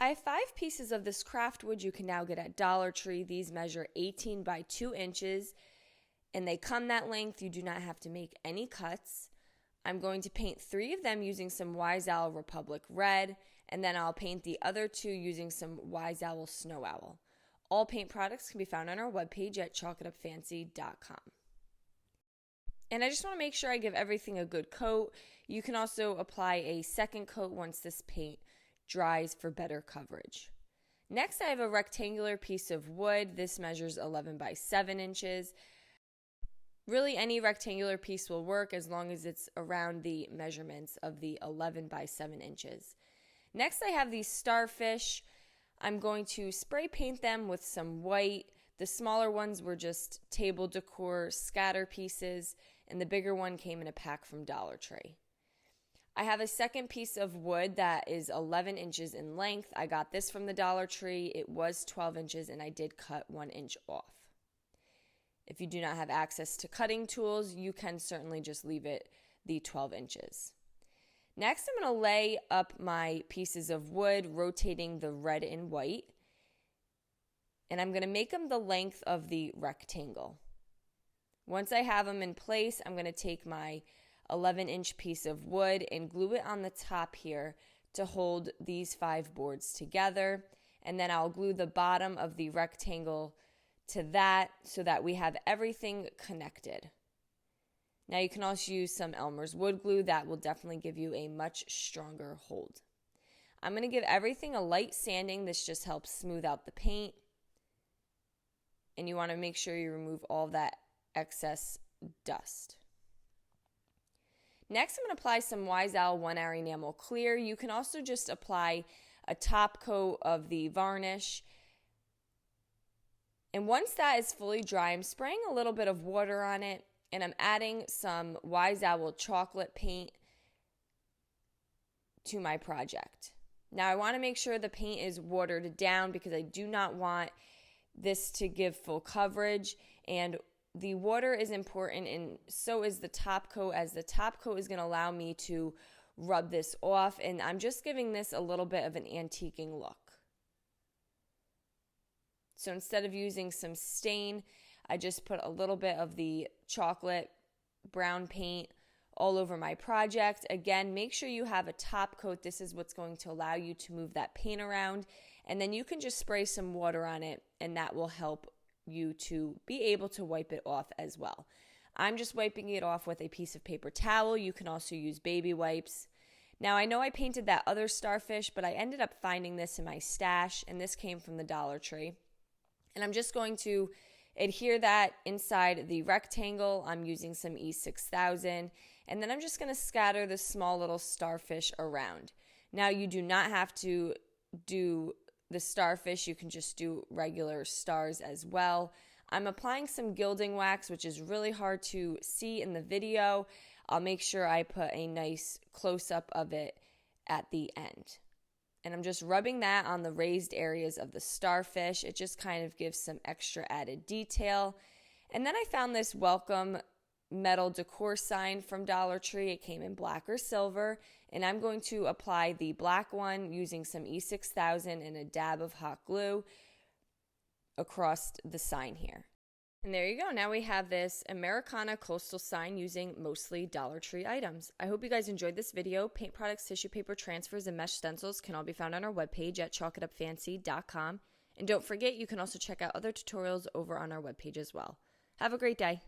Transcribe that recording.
I have 5 pieces of this craft wood you can now get at Dollar Tree. These measure 18 by 2 inches and they come that length. You do not have to make any cuts. I'm going to paint 3 of them using some Wise Owl Republic Red, and then I'll paint the other 2 using some Wise Owl Snow Owl. All paint products can be found on our webpage at chalkitupfancy.com. And I just want to make sure I give everything a good coat. You can also apply a second coat once this paint dries for better coverage. Next, I have a rectangular piece of wood. This measures 11 by 7 inches. Really, any rectangular piece will work as long as it's around the measurements of the 11 by 7 inches. Next, I have these starfish. I'm going to spray paint them with some white. The smaller ones were just table decor scatter pieces, and the bigger one came in a pack from Dollar Tree. I have a second piece of wood that is 11 inches in length. I got this from the Dollar Tree. It was 12 inches, and I did cut 1 inch off. If you do not have access to cutting tools, you can certainly just leave it the 12 inches. Next, I'm going to lay up my pieces of wood, rotating the red and white, and I'm going to make them the length of the rectangle. Once I have them in place, I'm going to take my 11-inch piece of wood and glue it on the top here to hold these 5 boards together, and then I'll glue the bottom of the rectangle to that so that we have everything connected. Now you can also use some Elmer's wood glue. That will definitely give you a much stronger hold. I'm going to give everything a light sanding. This just helps smooth out the paint. And you want to make sure you remove all that excess dust. Next, I'm going to apply some Wise Owl 1-hour enamel clear. You can also just apply a top coat of the varnish. And once that is fully dry, I'm spraying a little bit of water on it, and I'm adding some Wise Owl chocolate paint to my project. Now, I want to make sure the paint is watered down because I do not want this to give full coverage, and the water is important, and so is the top coat, as the top coat is going to allow me to rub this off, and I'm just giving this a little bit of an antiquing look. So instead of using some stain, I just put a little bit of the chocolate brown paint all over my project. Again, make sure you have a top coat. This is what's going to allow you to move that paint around, and then you can just spray some water on it, and that will help you to be able to wipe it off as well. I'm just wiping it off with a piece of paper towel. You can also use baby wipes. Now, I know I painted that other starfish, but I ended up finding this in my stash, and this came from the Dollar Tree. And I'm just going to adhere that inside the rectangle. I'm using some E6000, and then I'm just going to scatter the small little starfish around. Now, you do not have to do the starfish. You can just do regular stars as well. I'm applying some gilding wax, which is really hard to see in the video. I'll make sure I put a nice close-up of it at the end. And I'm just rubbing that on the raised areas of the starfish. It just kind of gives some extra added detail. And then I found this welcome metal decor sign from Dollar Tree. It came in black or silver. And I'm going to apply the black one using some E6000 and a dab of hot glue across the sign here. And there you go. Now we have this Americana coastal sign using mostly Dollar Tree items. I hope you guys enjoyed this video. Paint products, tissue paper transfers, and mesh stencils can all be found on our webpage at chalkitupfancy.com. And don't forget, you can also check out other tutorials over on our webpage as well. Have a great day.